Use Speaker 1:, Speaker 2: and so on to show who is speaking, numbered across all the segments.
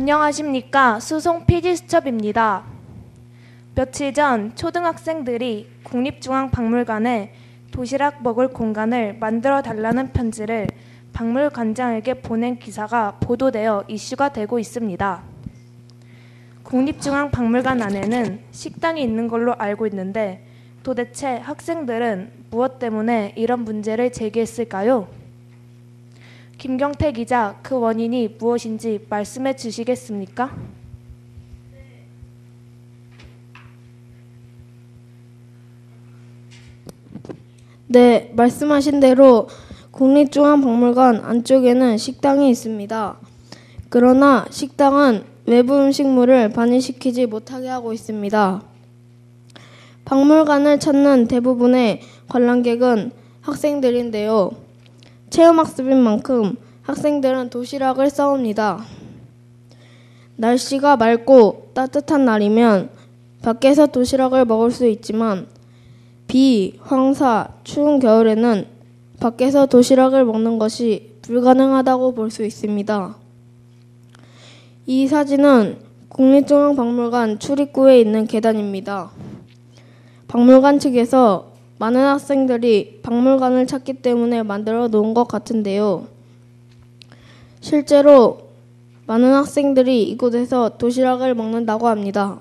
Speaker 1: 안녕하십니까. 수송 PD수첩입니다. 며칠 전 초등학생들이 국립중앙박물관에 도시락 먹을 공간을 만들어 달라는 편지를 박물관장에게 보낸 기사가 보도되어 이슈가 되고 있습니다. 국립중앙박물관 안에는 식당이 있는 걸로 알고 있는데 도대체 학생들은 무엇 때문에 이런 문제를 제기했을까요? 김경태 기자, 그 원인이 무엇인지 말씀해 주시겠습니까?
Speaker 2: 네, 말씀하신 대로 국립중앙박물관 안쪽에는 식당이 있습니다. 그러나 식당은 외부 음식물을 반입시키지 못하게 하고 있습니다. 박물관을 찾는 대부분의 관람객은 학생들인데요. 체험학습인 만큼 학생들은 도시락을 싸옵니다. 날씨가 맑고 따뜻한 날이면 밖에서 도시락을 먹을 수 있지만 비, 황사, 추운 겨울에는 밖에서 도시락을 먹는 것이 불가능하다고 볼 수 있습니다. 이 사진은 국립중앙박물관 출입구에 있는 계단입니다. 박물관 측에서 많은 학생들이 박물관을 찾기 때문에 만들어 놓은 것 같은데요. 실제로 많은 학생들이 이곳에서 도시락을 먹는다고 합니다.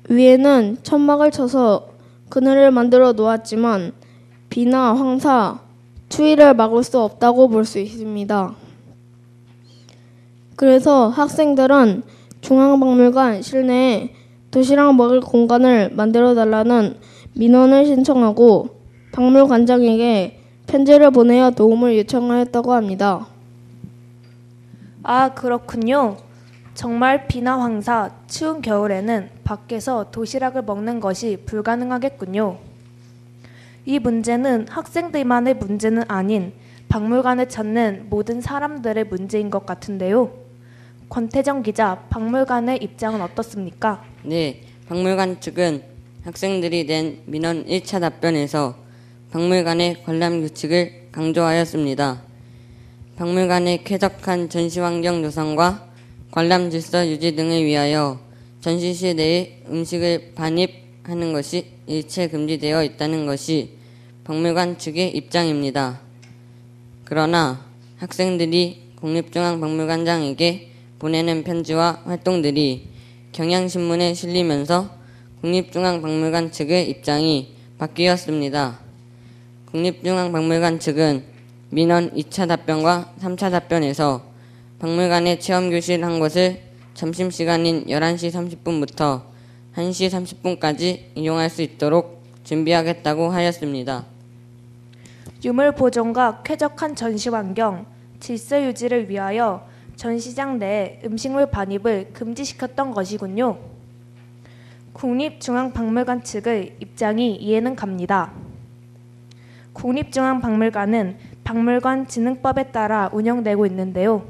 Speaker 2: 위에는 천막을 쳐서 그늘을 만들어 놓았지만 비나 황사, 추위를 막을 수 없다고 볼 수 있습니다. 그래서 학생들은 중앙박물관 실내에 도시락 먹을 공간을 만들어 달라는 민원을 신청하고 박물관장에게 편지를 보내어 도움을 요청하였다고 합니다.
Speaker 1: 아, 그렇군요. 정말 비나 황사, 추운 겨울에는 밖에서 도시락을 먹는 것이 불가능하겠군요. 이 문제는 학생들만의 문제는 아닌 박물관을 찾는 모든 사람들의 문제인 것 같은데요. 권태정 기자, 박물관의 입장은 어떻습니까?
Speaker 3: 네, 박물관 측은 학생들이 낸 민원 1차 답변에서 박물관의 관람 규칙을 강조하였습니다. 박물관의 쾌적한 전시환경 조성과 관람 질서 유지 등을 위하여 전시실 내에 음식을 반입하는 것이 일체 금지되어 있다는 것이 박물관 측의 입장입니다. 그러나 학생들이 국립중앙박물관장에게 보내는 편지와 활동들이 경향신문에 실리면서 국립중앙박물관 측의 입장이 바뀌었습니다. 국립중앙박물관 측은 민원 2차 답변과 3차 답변에서 박물관에 체험교실 한 곳을 점심시간인 11시 30분부터 1시 30분까지 이용할 수 있도록 준비하겠다고 하였습니다.
Speaker 1: 유물 보존과 쾌적한 전시 환경, 질서 유지를 위하여 전시장 내에 음식물 반입을 금지시켰던 것이군요. 국립중앙박물관 측의 입장이 이해는 갑니다. 국립중앙박물관은 박물관진흥법에 따라 운영되고 있는데요.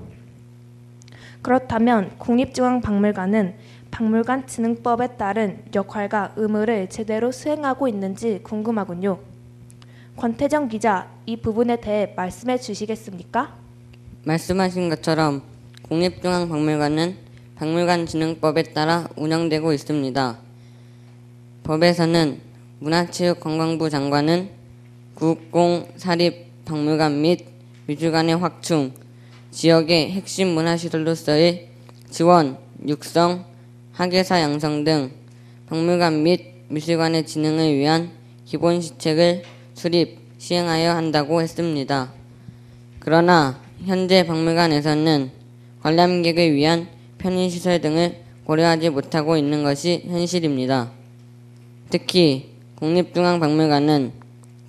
Speaker 1: 그렇다면 국립중앙박물관은 박물관진흥법에 따른 역할과 의무를 제대로 수행하고 있는지 궁금하군요. 권태정 기자, 이 부분에 대해 말씀해 주시겠습니까? 말씀하신
Speaker 3: 것처럼 국립중앙박물관은 박물관진흥법에 따라 운영되고 있습니다. 법에서는 문화체육관광부 장관은 국공사립박물관 및 미술관의 확충, 지역의 핵심 문화시설로서의 지원, 육성, 학예사 양성 등 박물관 및 미술관의 진흥을 위한 기본시책을 수립, 시행하여 한다고 했습니다. 그러나 현재 박물관에서는 관람객을 위한 편의시설 등을 고려하지 못하고 있는 것이 현실입니다. 특히 국립중앙박물관은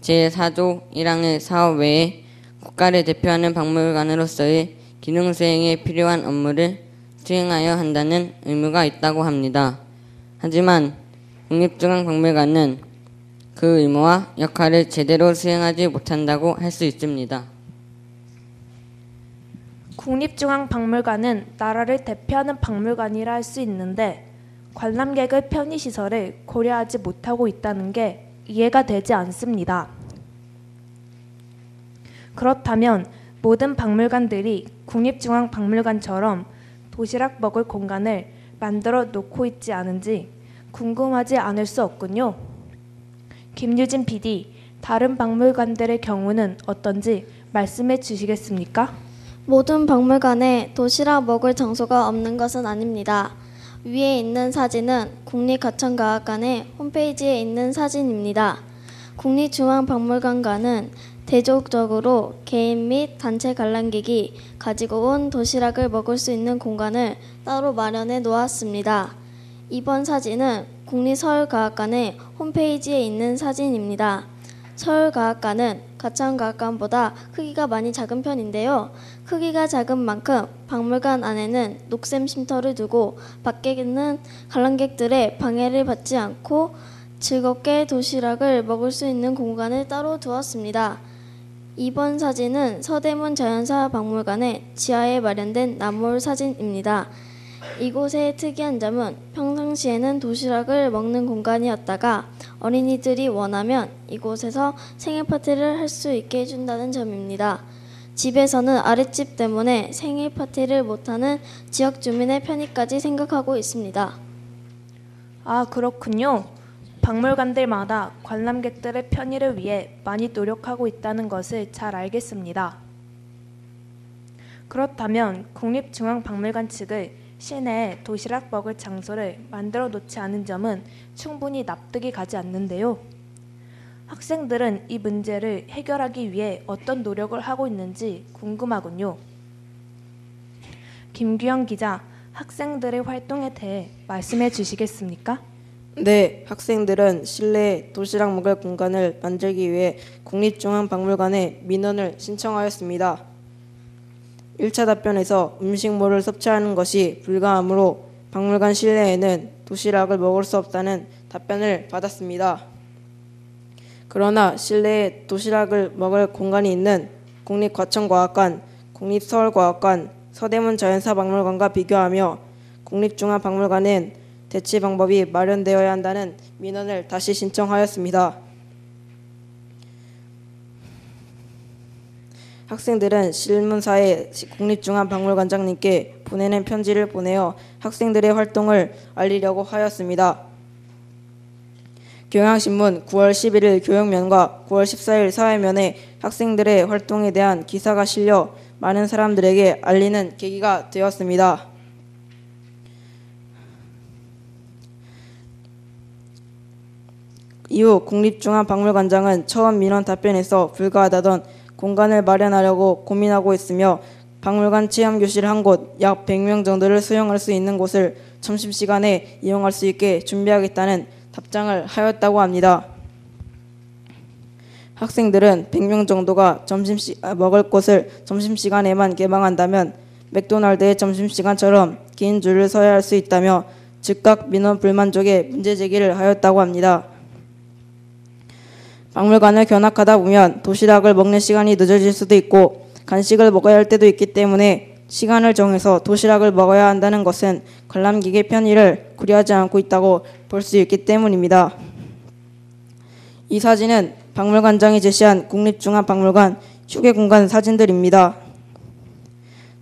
Speaker 3: 제4조 1항의 사업 외에 국가를 대표하는 박물관으로서의 기능 수행에 필요한 업무를 수행하여 한다는 의무가 있다고 합니다. 하지만 국립중앙박물관은 그 의무와 역할을 제대로 수행하지 못한다고 할 수 있습니다.
Speaker 1: 국립중앙박물관은 나라를 대표하는 박물관이라 할 수 있는데 관람객의 편의시설을 고려하지 못하고 있다는 게 이해가 되지 않습니다. 그렇다면 모든 박물관들이 국립중앙박물관처럼 도시락 먹을 공간을 만들어 놓고 있지 않은지 궁금하지 않을 수 없군요. 김유진 PD, 다른 박물관들의 경우는 어떤지 말씀해 주시겠습니까?
Speaker 4: 모든 박물관에 도시락 먹을 장소가 없는 것은 아닙니다. 위에 있는 사진은 국립가천과학관의 홈페이지에 있는 사진입니다. 국립중앙박물관과는 대조적으로 개인 및 단체 관람객이 가지고 온 도시락을 먹을 수 있는 공간을 따로 마련해 놓았습니다. 이번 사진은 국립서울과학관의 홈페이지에 있는 사진입니다. 서울과학관은 가천과학관보다 크기가 많이 작은 편인데요. 크기가 작은 만큼 박물관 안에는 녹색 쉼터를 두고 밖에는 관람객들의 방해를 받지 않고 즐겁게 도시락을 먹을 수 있는 공간을 따로 두었습니다. 이번 사진은 서대문 자연사 박물관의 지하에 마련된 나몰 사진입니다. 이곳의 특이한 점은 평상시에는 도시락을 먹는 공간이었다가 어린이들이 원하면 이곳에서 생일 파티를 할 수 있게 해준다는 점입니다. 집에서는 아랫집 때문에 생일 파티를 못하는 지역 주민의 편의까지 생각하고 있습니다.
Speaker 1: 아, 그렇군요. 박물관들마다 관람객들의 편의를 위해 많이 노력하고 있다는 것을 잘 알겠습니다. 그렇다면 국립중앙박물관 측의 시내에 도시락 먹을 장소를 만들어 놓지 않은 점은 충분히 납득이 가지 않는데요. 학생들은 이 문제를 해결하기 위해 어떤 노력을 하고 있는지 궁금하군요. 김규영 기자, 학생들의 활동에 대해 말씀해 주시겠습니까?
Speaker 5: 네, 학생들은 실내에 도시락 먹을 공간을 만들기 위해 국립중앙박물관에 민원을 신청하였습니다. 1차 답변에서 음식물을 섭취하는 것이 불가하므로 박물관 실내에는 도시락을 먹을 수 없다는 답변을 받았습니다. 그러나 실내에 도시락을 먹을 공간이 있는 국립과천과학관, 국립서울과학관, 서대문 자연사박물관과 비교하며 국립중앙박물관은 대체 방법이 마련되어야 한다는 민원을 다시 신청하였습니다. 학생들은 실문사에 국립중앙박물관장님께 보내는 편지를 보내어 학생들의 활동을 알리려고 하였습니다. 경향신문 9월 11일 교육면과 9월 14일 사회면에 학생들의 활동에 대한 기사가 실려 많은 사람들에게 알리는 계기가 되었습니다. 이후 국립중앙박물관장은 처음 민원 답변에서 불가하다던 공간을 마련하려고 고민하고 있으며 박물관 체험교실 한 곳 약 100명 정도를 수용할 수 있는 곳을 점심시간에 이용할 수 있게 준비하겠다는 답장을 하였다고 합니다. 학생들은 100명 정도가 먹을 곳을 점심시간에만 개방한다면 맥도날드의 점심시간처럼 긴 줄을 서야 할 수 있다며 즉각 민원 불만족에 문제 제기를 하였다고 합니다. 박물관을 견학하다 보면 도시락을 먹는 시간이 늦어질 수도 있고 간식을 먹어야 할 때도 있기 때문에 시간을 정해서 도시락을 먹어야 한다는 것은 관람객의 편의를 고려하지 않고 있다고 볼 수 있기 때문입니다. 이 사진은 박물관장이 제시한 국립중앙박물관 휴게공간 사진들입니다.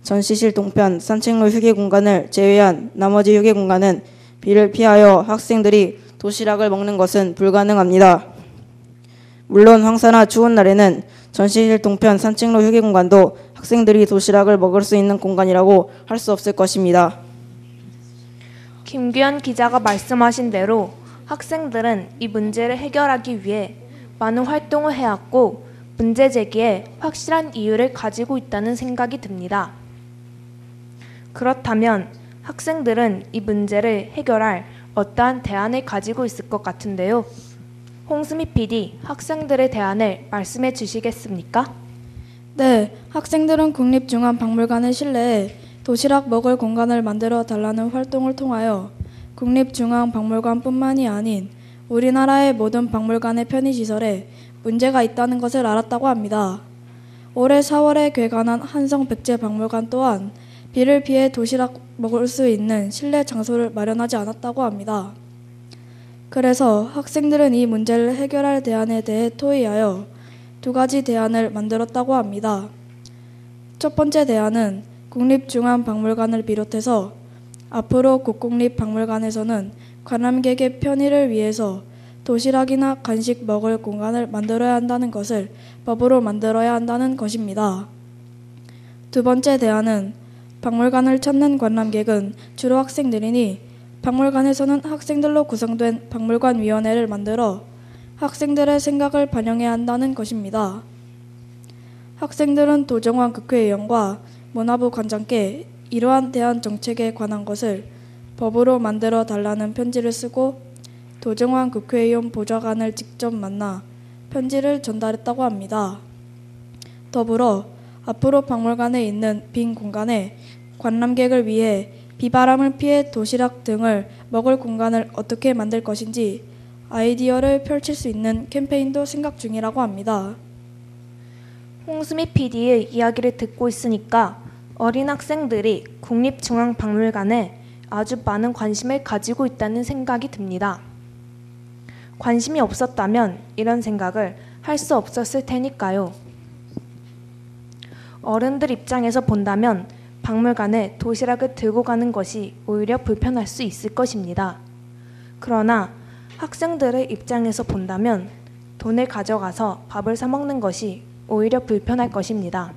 Speaker 5: 전시실 동편 산책로 휴게공간을 제외한 나머지 휴게공간은 비를 피하여 학생들이 도시락을 먹는 것은 불가능합니다. 물론 황사나 추운 날에는 전시실 동편 산책로 휴게공간도 학생들이 도시락을 먹을 수 있는 공간이라고 할 수 없을 것입니다.
Speaker 1: 김규현 기자가 말씀하신 대로 학생들은 이 문제를 해결하기 위해 많은 활동을 해왔고 문제 제기에 확실한 이유를 가지고 있다는 생각이 듭니다. 그렇다면 학생들은 이 문제를 해결할 어떠한 대안을 가지고 있을 것 같은데요. 홍수미 PD, 학생들의 대안을 말씀해 주시겠습니까?
Speaker 2: 네, 학생들은 국립중앙박물관의 실내에 도시락 먹을 공간을 만들어 달라는 활동을 통하여 국립중앙박물관뿐만이 아닌 우리나라의 모든 박물관의 편의시설에 문제가 있다는 것을 알았다고 합니다. 올해 4월에 개관한 한성백제박물관 또한 비를 피해 도시락 먹을 수 있는 실내 장소를 마련하지 않았다고 합니다. 그래서 학생들은 이 문제를 해결할 대안에 대해 토의하여 두 가지 대안을 만들었다고 합니다. 첫 번째 대안은 국립중앙박물관을 비롯해서 앞으로 국공립박물관에서는 관람객의 편의를 위해서 도시락이나 간식 먹을 공간을 만들어야 한다는 것을 법으로 만들어야 한다는 것입니다. 두 번째 대안은 박물관을 찾는 관람객은 주로 학생들이니 박물관에서는 학생들로 구성된 박물관위원회를 만들어 학생들의 생각을 반영해야 한다는 것입니다. 학생들은 도정환 국회의원과 문화부 관장께 이러한 대안 정책에 관한 것을 법으로 만들어 달라는 편지를 쓰고 도정환 국회의원 보좌관을 직접 만나 편지를 전달했다고 합니다. 더불어 앞으로 박물관에 있는 빈 공간에 관람객을 위해 비바람을 피해 도시락 등을 먹을 공간을 어떻게 만들 것인지 아이디어를 펼칠 수 있는 캠페인도 생각 중이라고 합니다.
Speaker 1: 홍수미 PD의 이야기를 듣고 있으니까 어린 학생들이 국립중앙박물관에 아주 많은 관심을 가지고 있다는 생각이 듭니다. 관심이 없었다면 이런 생각을 할 수 없었을 테니까요. 어른들 입장에서 본다면 박물관에 도시락을 들고 가는 것이 오히려 불편할 수 있을 것입니다. 그러나 학생들의 입장에서 본다면 돈을 가져가서 밥을 사 먹는 것이 오히려 불편할 것입니다.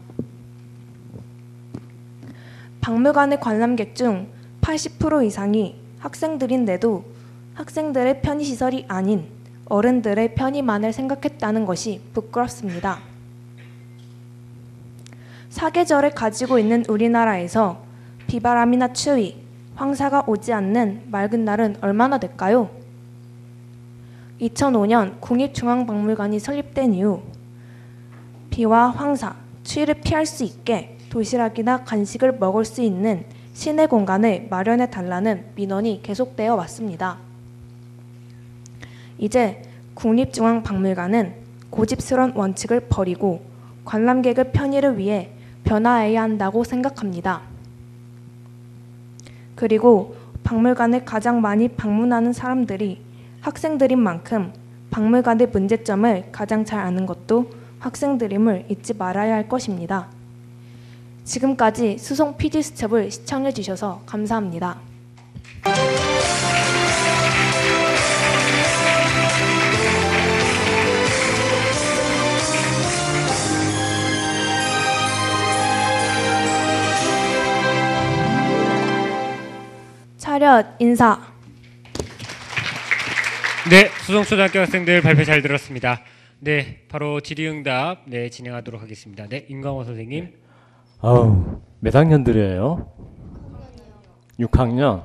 Speaker 1: 박물관의 관람객 중 80% 이상이 학생들인데도 학생들의 편의시설이 아닌 어른들의 편의만을 생각했다는 것이 부끄럽습니다. 사계절을 가지고 있는 우리나라에서 비바람이나 추위, 황사가 오지 않는 맑은 날은 얼마나 될까요? 2005년 국립중앙박물관이 설립된 이후 비와 황사, 추위를 피할 수 있게 도시락이나 간식을 먹을 수 있는 시내 공간을 마련해 달라는 민원이 계속되어 왔습니다. 이제 국립중앙박물관은 고집스러운 원칙을 버리고 관람객의 편의를 위해 변화해야 한다고 생각합니다. 그리고 박물관을 가장 많이 방문하는 사람들이 학생들인 만큼 박물관의 문제점을 가장 잘 아는 것도 학생들임을 잊지 말아야 할 것입니다. 지금까지 수송 PD 수첩을 시청해 주셔서 감사합니다. 차렷 인사.
Speaker 6: 네, 수성초등학교 학생들 발표 잘 들었습니다. 네, 바로 질의응답 진행하도록 하겠습니다. 네, 임광호 선생님.
Speaker 7: 아우, 몇 학년들이에요? 6학년?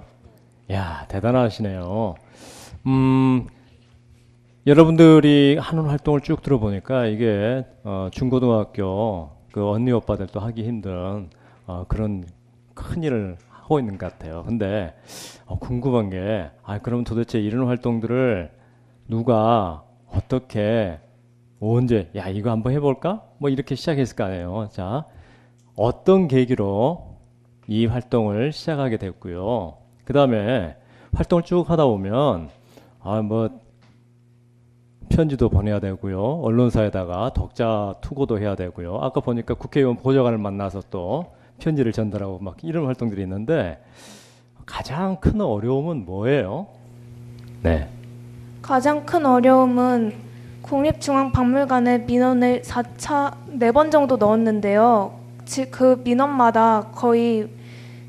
Speaker 7: 야, 대단하시네요. 여러분들이 하는 활동을 쭉 들어보니까 이게 중고등학교 그 언니 오빠들도 하기 힘든 그런 큰 일을 하고 있는 것 같아요. 근데 궁금한 게 그럼 도대체 이런 활동들을 누가 어떻게 언제 야 이거 한번 해볼까? 뭐 이렇게 시작했을 거 아니에요. 자, 어떤 계기로 이 활동을 시작하게 됐고요. 그 다음에 활동을 쭉 하다 보면 뭐 편지도 보내야 되고요. 언론사에다가 독자 투고도 해야 되고요. 아까 보니까 국회의원 보좌관을 만나서 또 편지를 전달하고 막 이런 활동들이 있는데 가장 큰 어려움은 뭐예요? 네.
Speaker 1: 가장 큰 어려움은 국립중앙박물관에 민원을 4번 정도 넣었는데요. 그 민원마다 거의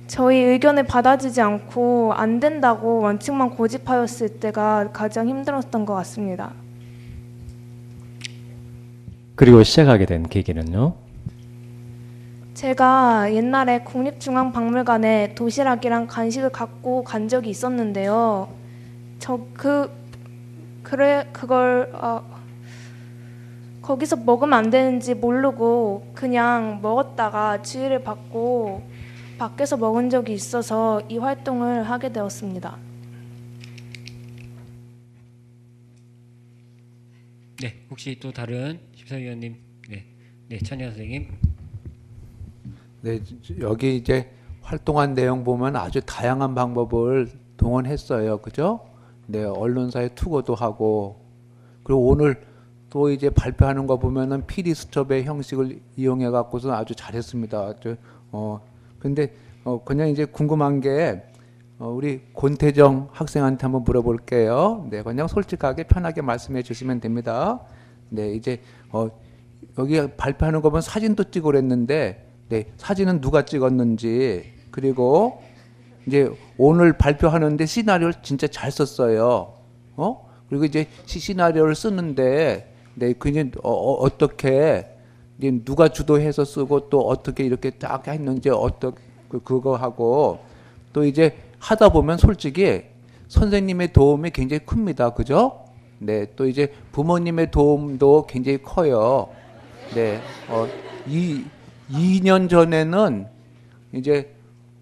Speaker 1: 저희 의견을 받아주지 않고 안 된다고 원칙만 고집하였을 때가 가장 힘들었던 것 같습니다.
Speaker 7: 그리고 시작하게 된 계기는요?
Speaker 1: 제가 옛날에 국립중앙박물관에 도시락이랑 간식을 갖고 간 적이 있었는데요. 그걸 거기서 먹으면 안 되는지 모르고 그냥 먹었다가 주의를 받고 밖에서 먹은 적이 있어서 이 활동을 하게 되었습니다.
Speaker 6: 네, 혹시 또 다른 심사위원님, 네, 천여 선생님.
Speaker 8: 네, 여기 이제 활동한 내용 보면 아주 다양한 방법을 동원했어요, 그죠? 네, 언론사에 투고도 하고, 그리고 오늘 또 이제 발표하는 거 보면은 PD 수첩의 형식을 이용해 갖고서 아주 잘했습니다. 근데 그냥 이제 궁금한 게 우리 권태정 학생한테 한번 물어볼게요. 네, 그냥 솔직하게 편하게 말씀해 주시면 됩니다. 네, 이제 여기 발표하는 거 보면 사진도 찍으려 했는데, 네, 사진은 누가 찍었는지, 그리고 이제 오늘 발표하는데 시나리오를 진짜 잘 썼어요. 그리고 이제 시나리오를 쓰는데, 네, 그게 어떻게 이제 누가 주도해서 쓰고 또 어떻게 이렇게 딱 했는지 어떻게 그거 하고 또 이제 하다 보면 솔직히 선생님의 도움이 굉장히 큽니다. 그죠? 네, 또 이제 부모님의 도움도 굉장히 커요. 네, 2년 전에는 이제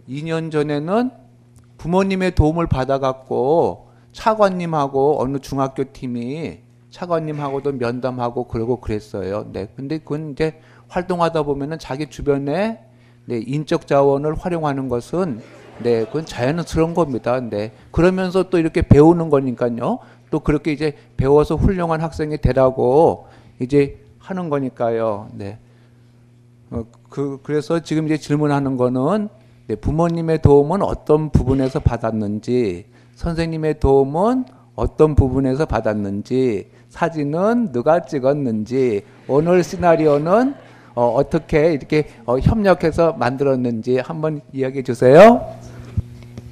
Speaker 8: 2년 전에는 부모님의 도움을 받아갖고 차관님하고 어느 중학교 팀이 차관님하고도 면담하고 그러고 그랬어요. 네, 근데 그건 이제 활동하다 보면은 자기 주변에 네, 인적 자원을 활용하는 것은 네, 그건 자연스러운 겁니다. 네, 그러면서 또 이렇게 배우는 거니까요. 또 그렇게 이제 배워서 훌륭한 학생이 되라고 이제 하는 거니까요. 네, 그래서 지금 이제 질문하는 거는 네, 부모님의 도움은 어떤 부분에서 받았는지, 선생님의 도움은 어떤 부분에서 받았는지, 사진은 누가 찍었는지, 오늘 시나리오는 어떻게 이렇게 협력해서 만들었는지 한번 이야기해 주세요.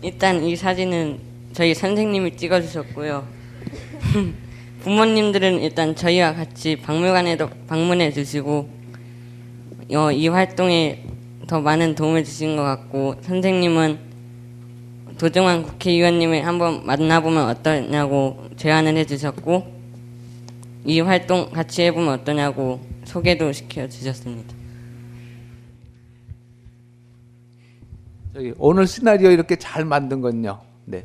Speaker 3: 일단 이 사진은 저희 선생님이 찍어주셨고요. 부모님들은 일단 저희와 같이 박물관에도 방문해 주시고 이 활동에 더 많은 도움을 주신 것 같고, 선생님은 도정환 국회의원님을 한번 만나보면 어떠냐고 제안을 해주셨고, 이 활동 같이 해보면 어떠냐고 소개도 시켜주셨습니다.
Speaker 8: 저기 오늘 시나리오 이렇게 잘 만든 건요. 네.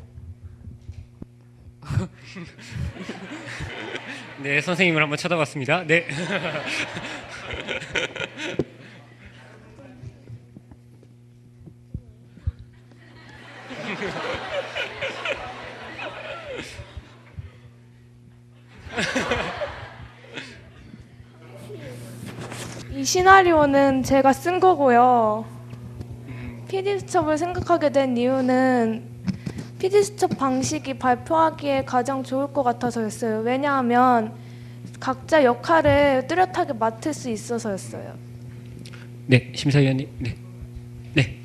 Speaker 6: 네, 선생님을 한번 쳐다봤습니다. 네.
Speaker 1: 이 시나리오는 제가 쓴 거고요. PD수첩을 생각하게 된 이유는 PD수첩 방식이 발표하기에 가장 좋을 것 같아서였어요. 왜냐하면 각자 역할을 뚜렷하게 맡을 수 있어서였어요.
Speaker 6: 네, 심사위원님. 네. 네.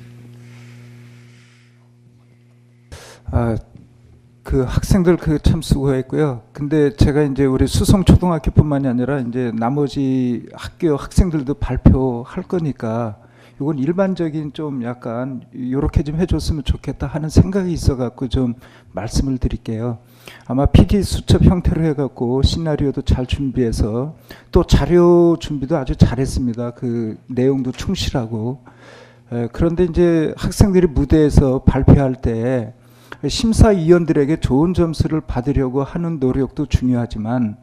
Speaker 9: 그 학생들 참 수고했고요. 근데 제가 이제 우리 수성 초등학교뿐만이 아니라 이제 나머지 학교 학생들도 발표할 거니까 이건 일반적인 좀 약간 요렇게 좀 해줬으면 좋겠다 하는 생각이 있어갖고 좀 말씀을 드릴게요. 아마 PD 수첩 형태로 해갖고 시나리오도 잘 준비해서 또 자료 준비도 아주 잘했습니다. 그 내용도 충실하고. 그런데 이제 학생들이 무대에서 발표할 때 심사위원들에게 좋은 점수를 받으려고 하는 노력도 중요하지만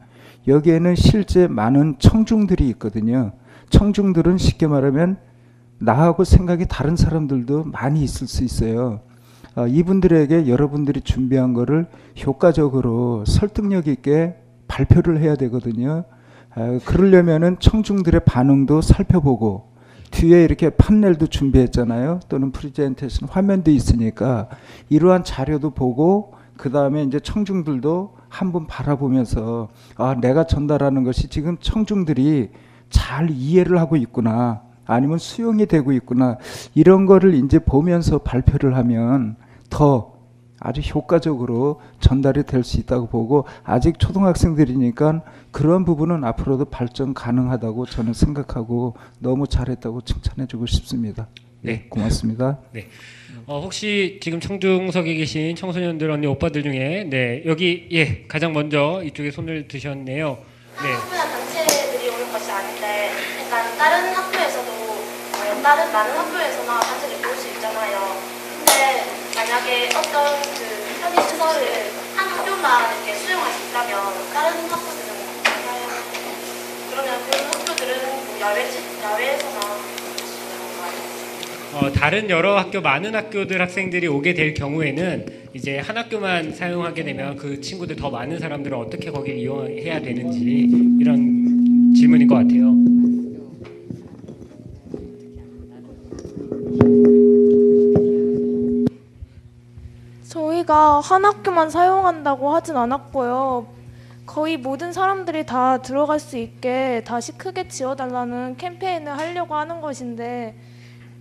Speaker 9: 여기에는 실제 많은 청중들이 있거든요. 청중들은 쉽게 말하면 나하고 생각이 다른 사람들도 많이 있을 수 있어요. 이분들에게 여러분들이 준비한 거를 효과적으로 설득력 있게 발표를 해야 되거든요. 그러려면은 청중들의 반응도 살펴보고 뒤에 이렇게 판넬도 준비했잖아요. 또는 프레젠테이션 화면도 있으니까 이러한 자료도 보고 그 다음에 이제 청중들도 한번 바라보면서 내가 전달하는 것이 지금 청중들이 잘 이해를 하고 있구나. 아니면 수용이 되고 있구나. 이런 거를 이제 보면서 발표를 하면 더 아주 효과적으로 전달이 될 수 있다고 보고 아직 초등학생들이니까 그런 부분은 앞으로도 발전 가능하다고 저는 생각하고 너무 잘했다고 칭찬해주고 싶습니다. 네, 고맙습니다.
Speaker 6: 네. 혹시 지금 청중석에 계신 청소년들 언니 오빠들 중에 네 여기 가장 먼저 이쪽에 손을 드셨네요. 네.
Speaker 10: 학부야 단체들이 오는 것이 아닌데, 그러니까 다른 학교에서도 다른 많은 학교에서나 단체를 볼 수 있잖아요. 근데 만약에 어떤 그 편의 시설을 한 학교만 이렇게 수용할 수 있다면 다른 학교들은 없나요? 그러면 그 학교들은 뭐 야외에서나
Speaker 6: 다른 여러 학교 많은 학교들 학생들이 오게 될 경우에는 이제 한 학교만 사용하게 되면 그 친구들 더 많은 사람들은 어떻게 거기를 이용해야 되는지 이런 질문인 것 같아요.
Speaker 1: 저희가 한 학교만 사용한다고 하진 않았고요. 거의 모든 사람들이 다 들어갈 수 있게 다시 크게 지어달라는 캠페인을 하려고 하는 것인데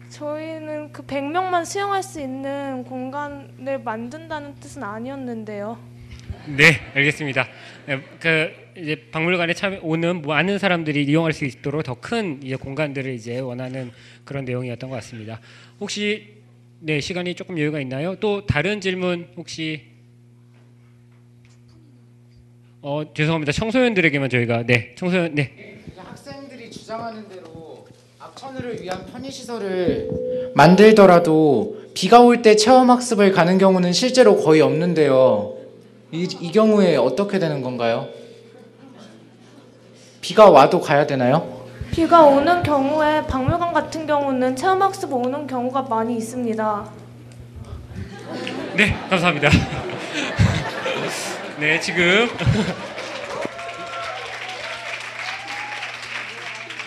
Speaker 1: 저희는 그 100명만 수용할 수 있는 공간을 만든다는 뜻은 아니었는데요.
Speaker 6: 네, 알겠습니다. 이제 박물관에 오는 많은 사람들이 이용할 수 있도록 더 큰 이제 공간들을 이제 원하는 그런 내용이었던 것 같습니다. 혹시 네, 시간이 조금 여유가 있나요? 또 다른 질문 혹시? 죄송합니다. 청소년들에게만 저희가 청소년
Speaker 11: 학생들이 주장하는 대로 악천후를 위한 편의시설을 만들더라도 비가 올 때 체험학습을 가는 경우는 실제로 거의 없는데요. 이 경우에 어떻게 되는 건가요? 비가 와도 가야 되나요?
Speaker 1: 비가 오는 경우에 박물관 같은 경우는 체험학습 오는 경우가 많이 있습니다.
Speaker 6: 네, 감사합니다. 네, 지금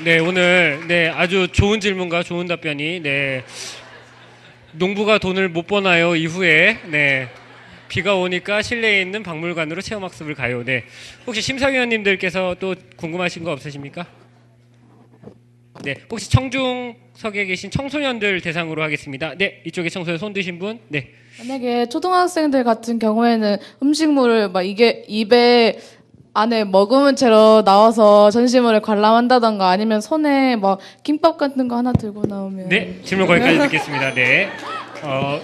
Speaker 6: 네, 오늘 아주 좋은 질문과 좋은 답변이 농부가 돈을 못 버나요 이후에 비가 오니까 실내에 있는 박물관으로 체험학습을 가요. 혹시 심사위원님들께서 또 궁금하신 거 없으십니까? 네, 혹시 청중석에 계신 청소년들 대상으로 하겠습니다. 네, 이쪽에 청소년 손 드신 분. 네.
Speaker 12: 만약에 초등학생들 같은 경우에는 음식물을 막 이게 입에 안에 머금은 채로 나와서 전시물을 관람한다던가 아니면 손에 막 김밥 같은 거 하나 들고 나오면
Speaker 6: 네, 질문 거기까지 듣겠습니다. 네.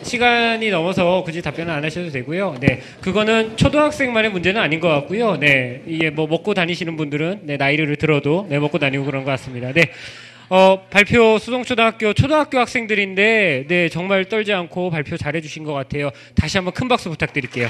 Speaker 6: 시간이 넘어서 굳이 답변을 안 하셔도 되고요. 네, 그거는 초등학생만의 문제는 아닌 것 같고요. 네, 이게 뭐 먹고 다니시는 분들은 나이를 들어도 먹고 다니고 그런 것 같습니다. 네, 발표 수성초등학교 초등학교 학생들인데 정말 떨지 않고 발표 잘해주신 것 같아요. 다시 한번 큰 박수 부탁드릴게요.